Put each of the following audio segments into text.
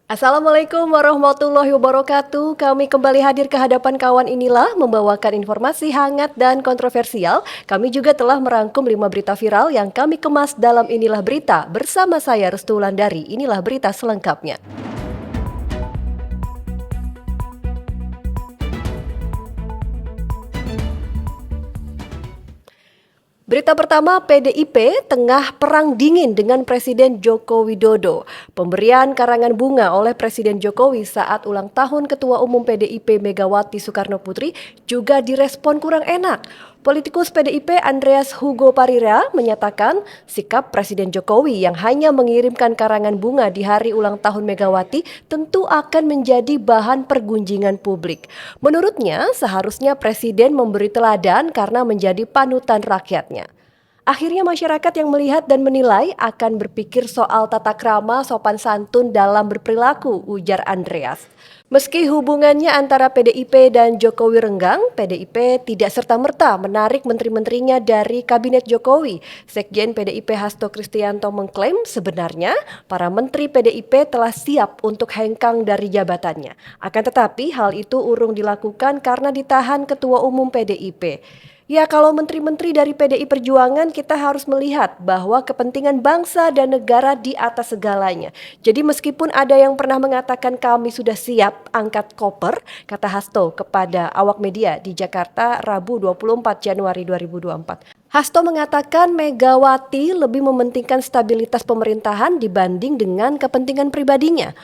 Assalamualaikum warahmatullahi wabarakatuh. Kami kembali hadir ke hadapan kawan inilah membawakan informasi hangat dan kontroversial. Kami juga telah merangkum 5 berita viral yang kami kemas dalam Inilah Berita. Bersama saya Restu Wulandari, inilah berita selengkapnya. Berita pertama, PDIP tengah perang dingin dengan Presiden Joko Widodo. Pemberian karangan bunga oleh Presiden Jokowi saat ulang tahun Ketua Umum PDIP Megawati Soekarno Putri juga direspon kurang enak. Politikus PDIP Andreas Hugo Parira menyatakan sikap Presiden Jokowi yang hanya mengirimkan karangan bunga di hari ulang tahun Megawati tentu akan menjadi bahan pergunjingan publik. Menurutnya, seharusnya Presiden memberi teladan karena menjadi panutan rakyatnya. Akhirnya masyarakat yang melihat dan menilai akan berpikir soal tata krama sopan santun dalam berperilaku, ujar Andreas. Meski hubungannya antara PDIP dan Jokowi renggang, PDIP tidak serta-merta menarik menteri-menterinya dari Kabinet Jokowi. Sekjen PDIP Hasto Kristianto mengklaim sebenarnya para menteri PDIP telah siap untuk hengkang dari jabatannya. Akan tetapi hal itu urung dilakukan karena ditahan Ketua Umum PDIP. Ya, kalau menteri-menteri dari PDI Perjuangan kita harus melihat bahwa kepentingan bangsa dan negara di atas segalanya. Jadi meskipun ada yang pernah mengatakan kami sudah siap angkat koper, kata Hasto kepada awak media di Jakarta Rabu 24 Januari 2024. Hasto mengatakan Megawati lebih mementingkan stabilitas pemerintahan dibanding dengan kepentingan pribadinya.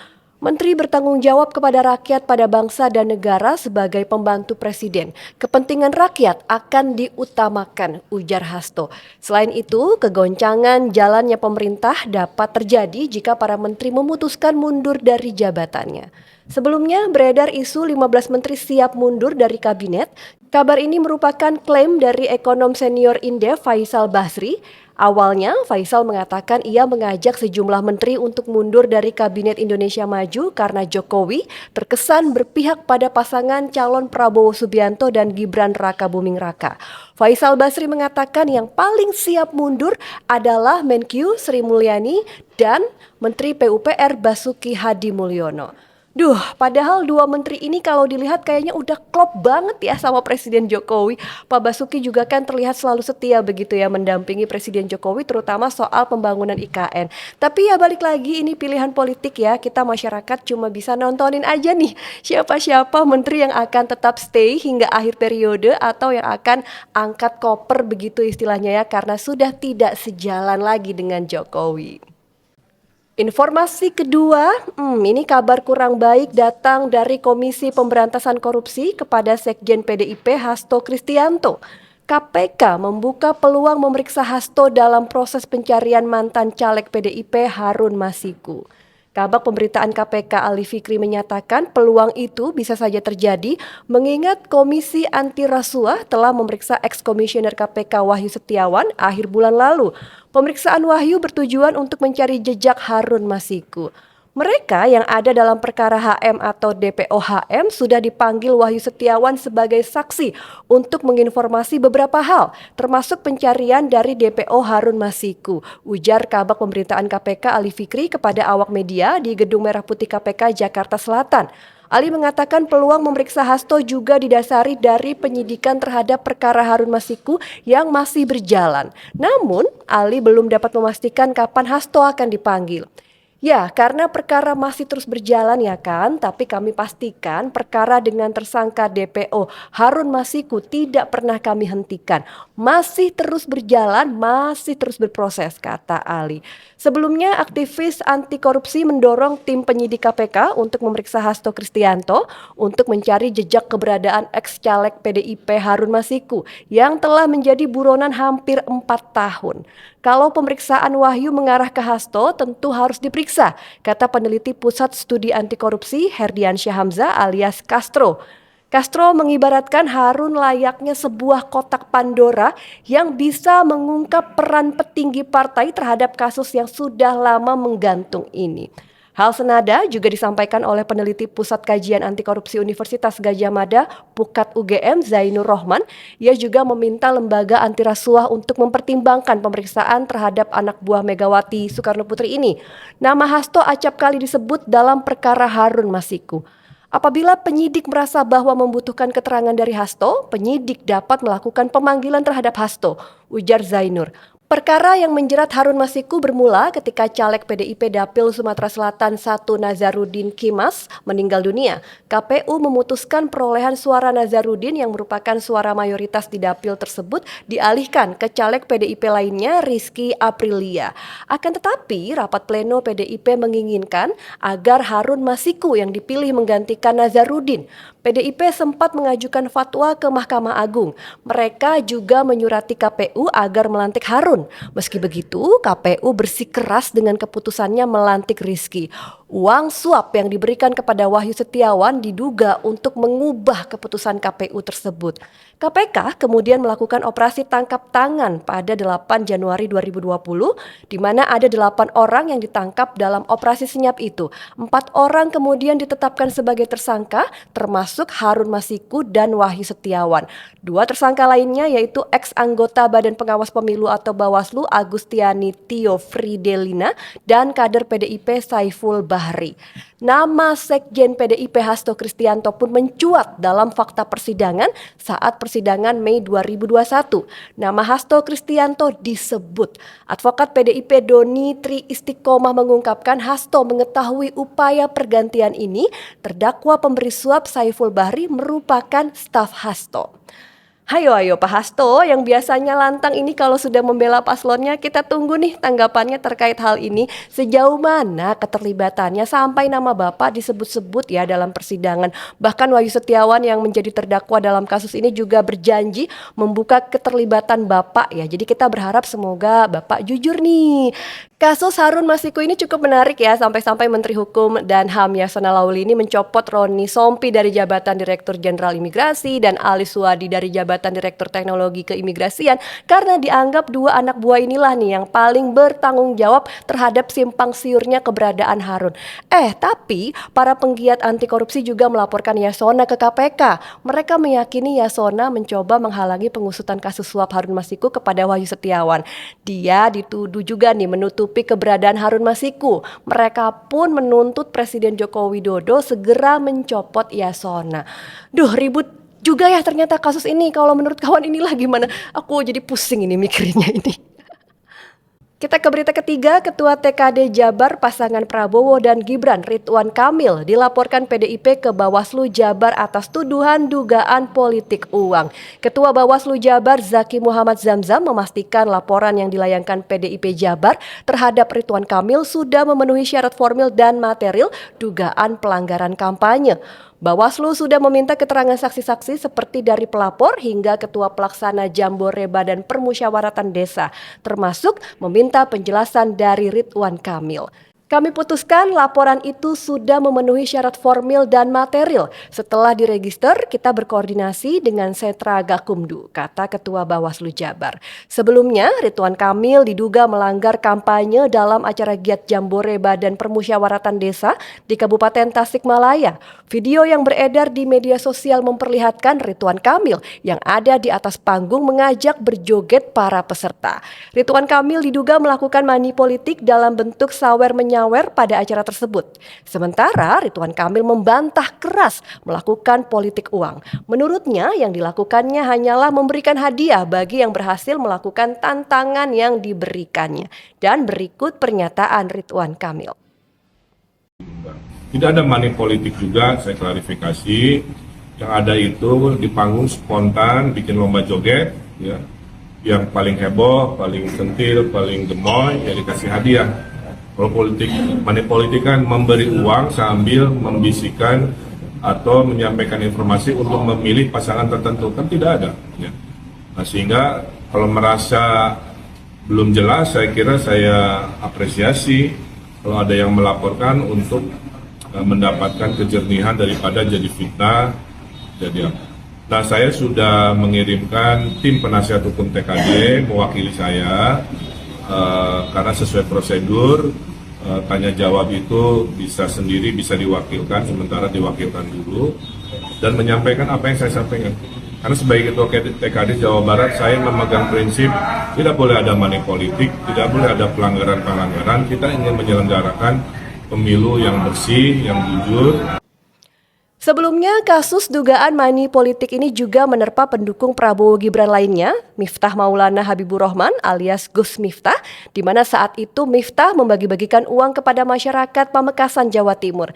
Menteri bertanggung jawab kepada rakyat, pada bangsa dan negara sebagai pembantu presiden. Kepentingan rakyat akan diutamakan, ujar Hasto. Selain itu, kegoncangan jalannya pemerintah dapat terjadi jika para menteri memutuskan mundur dari jabatannya. Sebelumnya beredar isu 15 menteri siap mundur dari kabinet. Kabar ini merupakan klaim dari ekonom senior Indef Faisal Basri. Awalnya, Faisal mengatakan ia mengajak sejumlah menteri untuk mundur dari Kabinet Indonesia Maju karena Jokowi terkesan berpihak pada pasangan calon Prabowo Subianto dan Gibran Rakabuming-Raka. Faisal Basri mengatakan yang paling siap mundur adalah Menkyu Sri Mulyani dan Menteri PUPR Basuki Hadi Mulyono. Padahal dua menteri ini kalau dilihat kayaknya udah klop banget ya sama Presiden Jokowi. Pak Basuki juga kan terlihat selalu setia begitu ya mendampingi Presiden Jokowi terutama soal pembangunan IKN. Tapi ya balik lagi ini pilihan politik ya, kita masyarakat cuma bisa nontonin aja nih siapa-siapa menteri yang akan tetap stay hingga akhir periode atau yang akan angkat koper begitu istilahnya ya karena sudah tidak sejalan lagi dengan Jokowi. Informasi kedua, ini kabar kurang baik datang dari Komisi Pemberantasan Korupsi kepada Sekjen PDIP Hasto Kristianto. KPK membuka peluang memeriksa Hasto dalam proses pencarian mantan caleg PDIP Harun Masiku. Kabag Pemberitaan KPK Ali Fikri menyatakan peluang itu bisa saja terjadi mengingat Komisi Anti Rasuah telah memeriksa ex-komisioner KPK Wahyu Setiawan akhir bulan lalu. Pemeriksaan Wahyu bertujuan untuk mencari jejak Harun Masiku. Mereka yang ada dalam perkara HM atau DPO HM sudah dipanggil Wahyu Setiawan sebagai saksi untuk menginformasi beberapa hal, termasuk pencarian dari DPO Harun Masiku, ujar Kabag Pemberitaan KPK Ali Fikri kepada awak media di Gedung Merah Putih KPK Jakarta Selatan. Ali mengatakan peluang memeriksa Hasto juga didasari dari penyidikan terhadap perkara Harun Masiku yang masih berjalan. Namun, Ali belum dapat memastikan kapan Hasto akan dipanggil. Ya, karena perkara masih terus berjalan ya kan, tapi kami pastikan perkara dengan tersangka DPO Harun Masiku tidak pernah kami hentikan. Masih terus berjalan, masih terus berproses, kata Ali. Sebelumnya, aktivis anti korupsi mendorong tim penyidik KPK untuk memeriksa Hasto Kristianto untuk mencari jejak keberadaan ex-caleg PDIP Harun Masiku yang telah menjadi buronan hampir 4 tahun. Kalau pemeriksaan Wahyu mengarah ke Hasto, tentu harus diperiksa, kata peneliti Pusat Studi Anti Korupsi Herdiansyah Hamzah alias Castro. Castro mengibaratkan Harun layaknya sebuah kotak Pandora yang bisa mengungkap peran petinggi partai terhadap kasus yang sudah lama menggantung ini. Hal senada juga disampaikan oleh peneliti Pusat Kajian Anti Korupsi Universitas Gadjah Mada, Pukat UGM, Zainur Rohman. Ia juga meminta lembaga anti rasuah untuk mempertimbangkan pemeriksaan terhadap anak buah Megawati Soekarno Putri ini. Nama Hasto acap kali disebut dalam perkara Harun Masiku. Apabila penyidik merasa bahwa membutuhkan keterangan dari Hasto, penyidik dapat melakukan pemanggilan terhadap Hasto, ujar Zainur. Perkara yang menjerat Harun Masiku bermula ketika caleg PDIP Dapil Sumatera Selatan 1 Nazarudin Kimas meninggal dunia. KPU memutuskan perolehan suara Nazarudin yang merupakan suara mayoritas di dapil tersebut dialihkan ke caleg PDIP lainnya, Rizky Aprilia. Akan tetapi, rapat pleno PDIP menginginkan agar Harun Masiku yang dipilih menggantikan Nazarudin. PDIP sempat mengajukan fatwa ke Mahkamah Agung. Mereka juga menyurati KPU agar melantik Harun. Meski begitu, KPU bersikeras dengan keputusannya melantik Rizky. Uang suap yang diberikan kepada Wahyu Setiawan diduga untuk mengubah keputusan KPU tersebut. KPK kemudian melakukan operasi tangkap tangan pada 8 Januari 2020, di mana ada 8 orang yang ditangkap dalam operasi senyap itu. 4 orang kemudian ditetapkan sebagai tersangka, termasuk Harun Masiku dan Wahyu Setiawan. 2 tersangka lainnya yaitu ex-anggota Badan Pengawas Pemilu atau Bawaslu Agustiani Tio Fridelina dan kader PDIP Saiful Bahri. Nama Sekjen PDIP Hasto Kristianto pun mencuat dalam fakta persidangan saat persidangan Mei 2021. Nama Hasto Kristianto disebut. Advokat PDIP Doni Tri Istiqomah mengungkapkan Hasto mengetahui upaya pergantian ini, terdakwa pemberi suap Saiful Bahri merupakan staf Hasto. Ayo Pak Hasto yang biasanya lantang ini kalau sudah membela paslonnya, kita tunggu nih tanggapannya terkait hal ini. Sejauh mana keterlibatannya sampai nama Bapak disebut-sebut ya dalam persidangan. Bahkan Wahyu Setiawan yang menjadi terdakwa dalam kasus ini juga berjanji membuka keterlibatan Bapak ya. Jadi kita berharap semoga Bapak jujur nih. Kasus Harun Masiku ini cukup menarik ya, sampai-sampai Menteri Hukum dan HAM Yasona Lauli ini mencopot Roni Sompi dari jabatan Direktur Jenderal Imigrasi dan Ali Suwadi dari jabatan Direktur Teknologi Keimigrasian karena dianggap 2 anak buah inilah nih yang paling bertanggung jawab terhadap simpang siurnya keberadaan Harun. Tapi para penggiat anti korupsi juga melaporkan Yasona ke KPK. Mereka meyakini Yasona mencoba menghalangi pengusutan kasus suap Harun Masiku kepada Wahyu Setiawan. Dia dituduh juga nih menutupi keberadaan Harun Masiku. Mereka pun menuntut Presiden Joko Widodo segera mencopot Yasona. Ribut juga ya ternyata kasus ini. Kalau menurut kawan inilah gimana? Aku jadi pusing ini mikirnya ini. Kita ke berita ketiga, Ketua TKD Jabar pasangan Prabowo dan Gibran Ridwan Kamil dilaporkan PDIP ke Bawaslu Jabar atas tuduhan dugaan politik uang. Ketua Bawaslu Jabar Zaki Muhammad Zamzam memastikan laporan yang dilayangkan PDIP Jabar terhadap Ridwan Kamil sudah memenuhi syarat formil dan material dugaan pelanggaran kampanye. Bawaslu sudah meminta keterangan saksi-saksi seperti dari pelapor hingga ketua pelaksana Jambore Badan Permusyawaratan Desa, termasuk meminta penjelasan dari Ridwan Kamil. Kami putuskan laporan itu sudah memenuhi syarat formil dan material. Setelah diregister, kita berkoordinasi dengan Sentra Gakumdu, kata Ketua Bawaslu Jabar. Sebelumnya, Ridwan Kamil diduga melanggar kampanye dalam acara giat Jambore Badan Permusyawaratan Desa di Kabupaten Tasikmalaya. Video yang beredar di media sosial memperlihatkan Ridwan Kamil yang ada di atas panggung mengajak berjoget para peserta. Ridwan Kamil diduga melakukan money politik dalam bentuk sawer menyawer pada acara tersebut. Sementara Ridwan Kamil membantah keras melakukan politik uang. Menurutnya yang dilakukannya hanyalah memberikan hadiah bagi yang berhasil melakukan tantangan yang diberikannya. Dan berikut pernyataan Ridwan Kamil. Tidak ada money politik juga, saya klarifikasi. Yang ada itu di panggung spontan bikin lomba joget, ya. Yang paling heboh, paling sentil, paling gemoy, ya dikasih hadiah. Kalau politik, money politik kan memberi uang sambil membisikkan atau menyampaikan informasi untuk memilih pasangan tertentu, kan tidak ada. Ya. Nah, sehingga kalau merasa belum jelas, saya kira saya apresiasi kalau ada yang melaporkan untuk mendapatkan kejernihan daripada jadi fitnah. Nah, saya sudah mengirimkan tim penasihat hukum TKD mewakili saya karena sesuai prosedur tanya jawab itu bisa sendiri, bisa diwakilkan, sementara diwakilkan dulu dan menyampaikan apa yang saya sampaikan. Karena sebagai ketua TKD Jawa Barat, saya memegang prinsip tidak boleh ada money politik, tidak boleh ada pelanggaran-pelanggaran. Kita ingin menyelenggarakan pemilu yang bersih, yang jujur. Sebelumnya, kasus dugaan money politik ini juga menerpa pendukung Prabowo Gibran lainnya, Miftah Maulana Habibur Rahman alias Gus Miftah, di mana saat itu Miftah membagi-bagikan uang kepada masyarakat Pamekasan, Jawa Timur.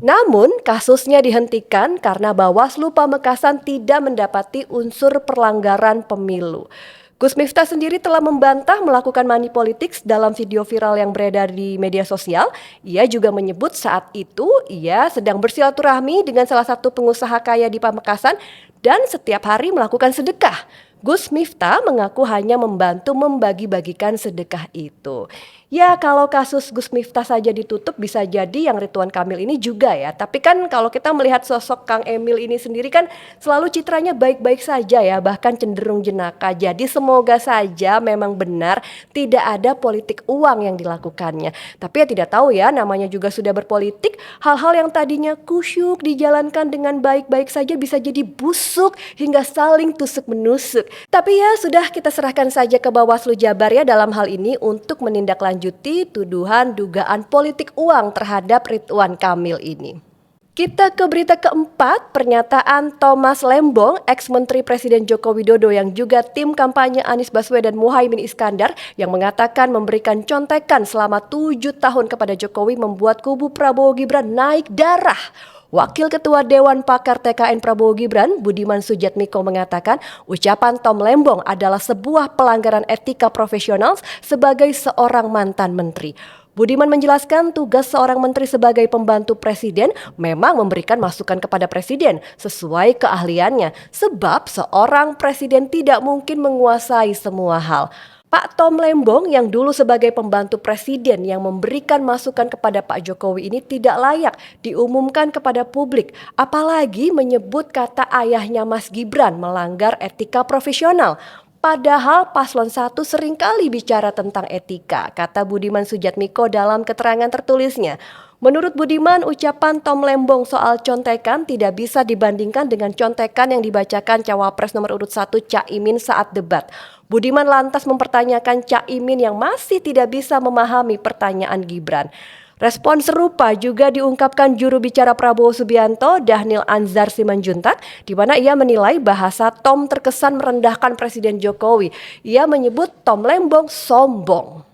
Namun, kasusnya dihentikan karena Bawaslu Pamekasan tidak mendapati unsur pelanggaran pemilu. Gus Miftah sendiri telah membantah melakukan money politics dalam video viral yang beredar di media sosial. Ia juga menyebut saat itu ia sedang bersilaturahmi dengan salah satu pengusaha kaya di Pamekasan dan setiap hari melakukan sedekah. Gus Miftah mengaku hanya membantu membagi-bagikan sedekah itu. Ya, kalau kasus Gus Miftah saja ditutup bisa jadi yang Ridwan Kamil ini juga ya. Tapi kan kalau kita melihat sosok Kang Emil ini sendiri kan selalu citranya baik-baik saja ya, bahkan cenderung jenaka. Jadi semoga saja memang benar tidak ada politik uang yang dilakukannya. Tapi ya tidak tahu ya, namanya juga sudah berpolitik, hal-hal yang tadinya kusyuk dijalankan dengan baik-baik saja bisa jadi busuk hingga saling tusuk-menusuk. Tapi ya sudah, kita serahkan saja ke Bawaslu Jabar ya dalam hal ini untuk menindaklanjuti tuduhan dugaan politik uang terhadap Ridwan Kamil ini. Kita ke berita keempat, pernyataan Thomas Lembong, ex-menteri Presiden Joko Widodo yang juga tim kampanye Anies Baswedan Muhaimin Iskandar yang mengatakan memberikan contekan selama 7 tahun kepada Jokowi membuat kubu Prabowo Gibran naik darah. Wakil Ketua Dewan Pakar TKN Prabowo Gibran, Budiman Sujatmiko mengatakan ucapan Tom Lembong adalah sebuah pelanggaran etika profesional sebagai seorang mantan menteri. Budiman menjelaskan tugas seorang menteri sebagai pembantu presiden memang memberikan masukan kepada presiden sesuai keahliannya, sebab seorang presiden tidak mungkin menguasai semua hal. Pak Tom Lembong yang dulu sebagai pembantu presiden yang memberikan masukan kepada Pak Jokowi ini tidak layak diumumkan kepada publik, apalagi menyebut kata ayahnya Mas Gibran melanggar etika profesional. Padahal paslon 1 seringkali bicara tentang etika, kata Budiman Sujatmiko dalam keterangan tertulisnya. Menurut Budiman, ucapan Tom Lembong soal contekan tidak bisa dibandingkan dengan contekan yang dibacakan Cawapres nomor urut 1 Caimin saat debat. Budiman lantas mempertanyakan Caimin yang masih tidak bisa memahami pertanyaan Gibran. Respon serupa juga diungkapkan juru bicara Prabowo Subianto, Dhanil Anzar Simanjuntak, di mana ia menilai bahasa Tom terkesan merendahkan Presiden Jokowi. Ia menyebut Tom Lembong sombong.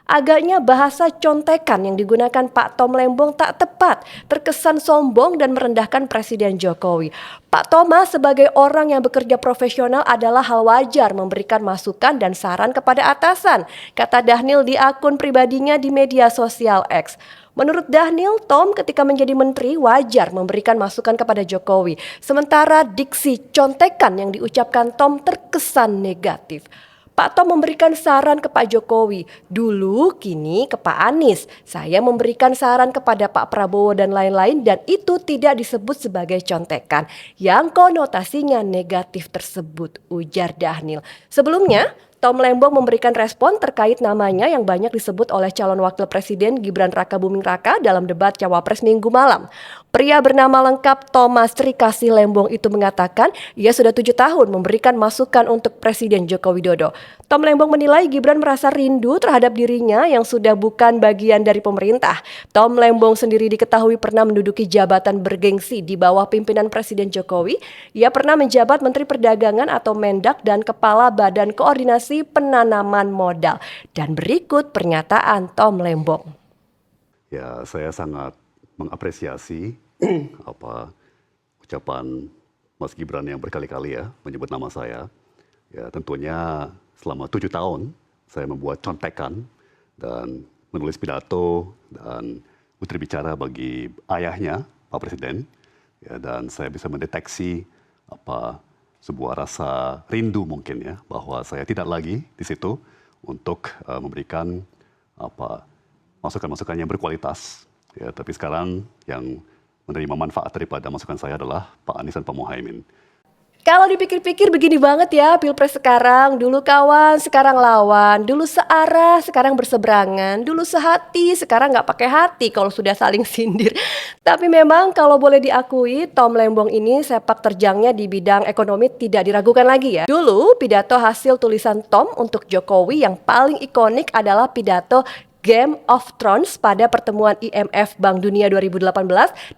Agaknya bahasa contekan yang digunakan Pak Tom Lembong tak tepat, terkesan sombong dan merendahkan Presiden Jokowi. Pak Thomas sebagai orang yang bekerja profesional adalah hal wajar memberikan masukan dan saran kepada atasan, kata Dhanil di akun pribadinya di media sosial X. Menurut Dhanil, Tom ketika menjadi menteri wajar memberikan masukan kepada Jokowi, sementara diksi contekan yang diucapkan Tom terkesan negatif. Pak Tom memberikan saran ke Pak Jokowi, dulu kini ke Pak Anies. Saya memberikan saran kepada Pak Prabowo dan lain-lain dan itu tidak disebut sebagai contekan yang konotasinya negatif tersebut, ujar Dhanil. Sebelumnya, Tom Lembong memberikan respon terkait namanya yang banyak disebut oleh calon wakil presiden Gibran Rakabuming Raka dalam debat Cawapres Minggu malam. Pria bernama lengkap Thomas Trikasih Lembong itu mengatakan ia sudah 7 tahun memberikan masukan untuk Presiden Joko Widodo. Tom Lembong menilai Gibran merasa rindu terhadap dirinya yang sudah bukan bagian dari pemerintah. Tom Lembong sendiri diketahui pernah menduduki jabatan bergengsi di bawah pimpinan Presiden Jokowi. Ia pernah menjabat Menteri Perdagangan atau Mendak dan Kepala Badan Koordinasi Penanaman Modal. Dan berikut pernyataan Tom Lembong. Ya, saya sangat mengapresiasi ucapan Mas Gibran yang berkali-kali ya menyebut nama saya. Ya, tentunya selama 7 tahun saya membuat contekan dan menulis pidato dan putri bicara bagi ayahnya Pak Presiden. Ya, dan saya bisa mendeteksi sebuah rasa rindu mungkin ya bahwa saya tidak lagi di situ untuk memberikan masukan-masukan yang berkualitas. Ya, tapi sekarang yang menerima manfaat daripada masukan saya adalah Pak Anies dan Pak Muhaimin. Kalau dipikir-pikir begini banget ya pilpres sekarang, dulu kawan, sekarang lawan, dulu searah, sekarang berseberangan, dulu sehati, sekarang nggak pakai hati kalau sudah saling sindir. Tapi memang kalau boleh diakui, Tom Lembong ini sepak terjangnya di bidang ekonomi tidak diragukan lagi ya. Dulu pidato hasil tulisan Tom untuk Jokowi yang paling ikonik adalah pidato Game of Thrones pada pertemuan IMF Bank Dunia 2018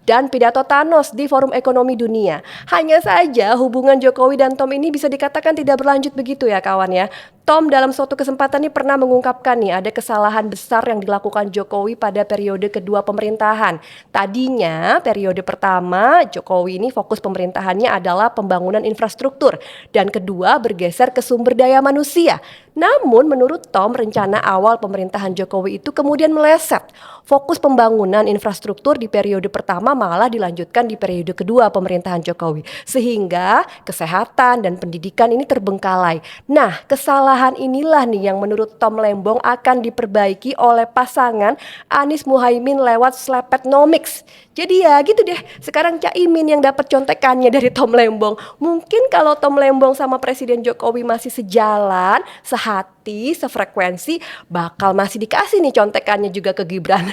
dan pidato Thanos di Forum Ekonomi Dunia. Hanya saja hubungan Jokowi dan Tom ini bisa dikatakan tidak berlanjut begitu ya kawan ya. Tom dalam suatu kesempatan ini pernah mengungkapkan nih ada kesalahan besar yang dilakukan Jokowi pada periode kedua pemerintahan. Tadinya periode pertama Jokowi ini fokus pemerintahannya adalah pembangunan infrastruktur dan kedua bergeser ke sumber daya manusia. Namun menurut Tom rencana awal pemerintahan Jokowi itu kemudian meleset. Fokus pembangunan infrastruktur di periode pertama malah dilanjutkan di periode kedua pemerintahan Jokowi. Sehingga kesehatan dan pendidikan ini terbengkalai. Nah, kesalahan inilah nih yang menurut Tom Lembong akan diperbaiki oleh pasangan Anies Muhaimin lewat Slepetnomics. Jadi ya gitu deh, sekarang Caimin yang dapat contekannya dari Tom Lembong. Mungkin kalau Tom Lembong sama Presiden Jokowi masih sejalan, sehati, sefrekuensi, bakal masih dikasih nih contekannya juga ke Gibran.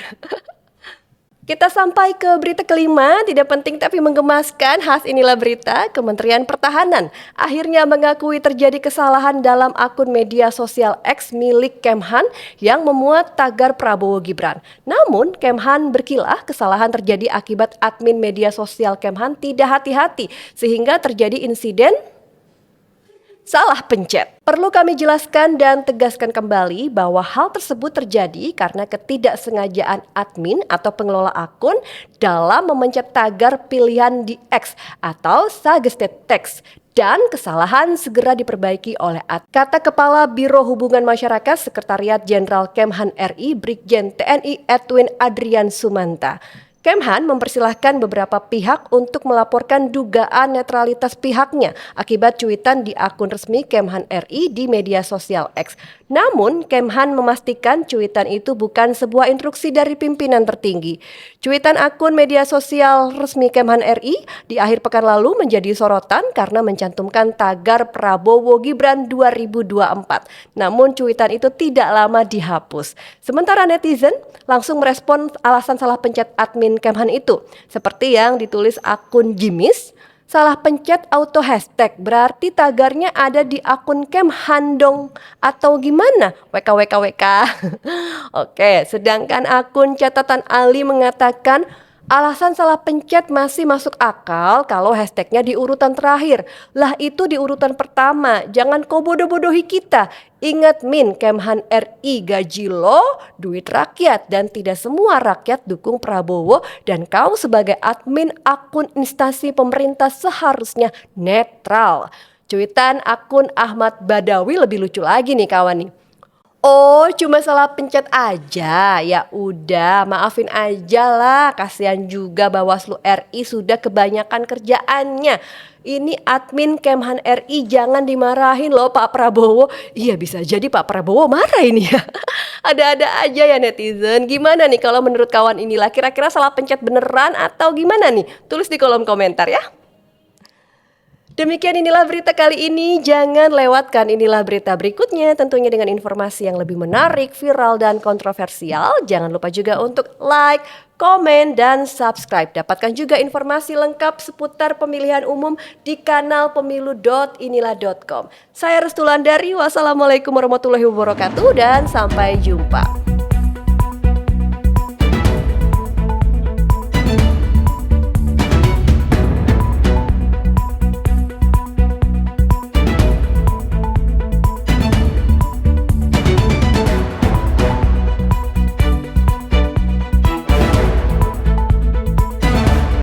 Kita sampai ke berita kelima, tidak penting tapi menggemaskan. Khas inilah berita, Kementerian Pertahanan akhirnya mengakui terjadi kesalahan dalam akun media sosial X milik Kemhan yang memuat tagar Prabowo Gibran. Namun Kemhan berkilah kesalahan terjadi akibat admin media sosial Kemhan tidak hati-hati sehingga terjadi insiden salah pencet. Perlu kami jelaskan dan tegaskan kembali bahwa hal tersebut terjadi karena ketidaksengajaan admin atau pengelola akun dalam memencet tagar pilihan di X atau suggested text. Dan kesalahan segera diperbaiki oleh kata Kepala Biro Hubungan Masyarakat Sekretariat Jenderal Kemhan RI Brigjen TNI Edwin Adrian Sumanta. Kemhan mempersilahkan beberapa pihak untuk melaporkan dugaan netralitas pihaknya akibat cuitan di akun resmi Kemhan RI di media sosial X. Namun, Kemhan memastikan cuitan itu bukan sebuah instruksi dari pimpinan tertinggi. Cuitan akun media sosial resmi Kemhan RI di akhir pekan lalu menjadi sorotan karena mencantumkan tagar Prabowo Gibran 2024. Namun, cuitan itu tidak lama dihapus. Sementara netizen langsung merespon alasan salah pencet admin Kemhan itu. Seperti yang ditulis akun Jimis, salah pencet auto hashtag berarti tagarnya ada di akun Kemhan dong atau gimana? WKWKWK. Oke, sedangkan akun catatan Ali mengatakan alasan salah pencet masih masuk akal kalau hashtagnya di urutan terakhir. Lah itu di urutan pertama, jangan kau bodoh-bodohi kita. Ingat Min, Kemhan RI gaji lo, duit rakyat dan tidak semua rakyat dukung Prabowo dan kau sebagai admin akun instansi pemerintah seharusnya netral. Cuitan akun Ahmad Badawi lebih lucu lagi nih kawan nih. Oh, cuma salah pencet aja. Ya udah, maafin aja lah. Kasihan juga Bawaslu RI sudah kebanyakan kerjaannya. Ini admin Kemhan RI jangan dimarahin loh Pak Prabowo. Iya bisa jadi Pak Prabowo marah ini ya. Ada-ada aja ya netizen. Gimana nih kalau menurut kawan inilah kira-kira salah pencet beneran atau gimana nih? Tulis di kolom komentar ya. Demikian inilah berita kali ini, jangan lewatkan inilah berita berikutnya tentunya dengan informasi yang lebih menarik, viral dan kontroversial. Jangan lupa juga untuk like, komen, dan subscribe. Dapatkan juga informasi lengkap seputar pemilihan umum di kanal pemilu.inilah.com. Saya Restu Landari, wassalamualaikum warahmatullahi wabarakatuh dan sampai jumpa.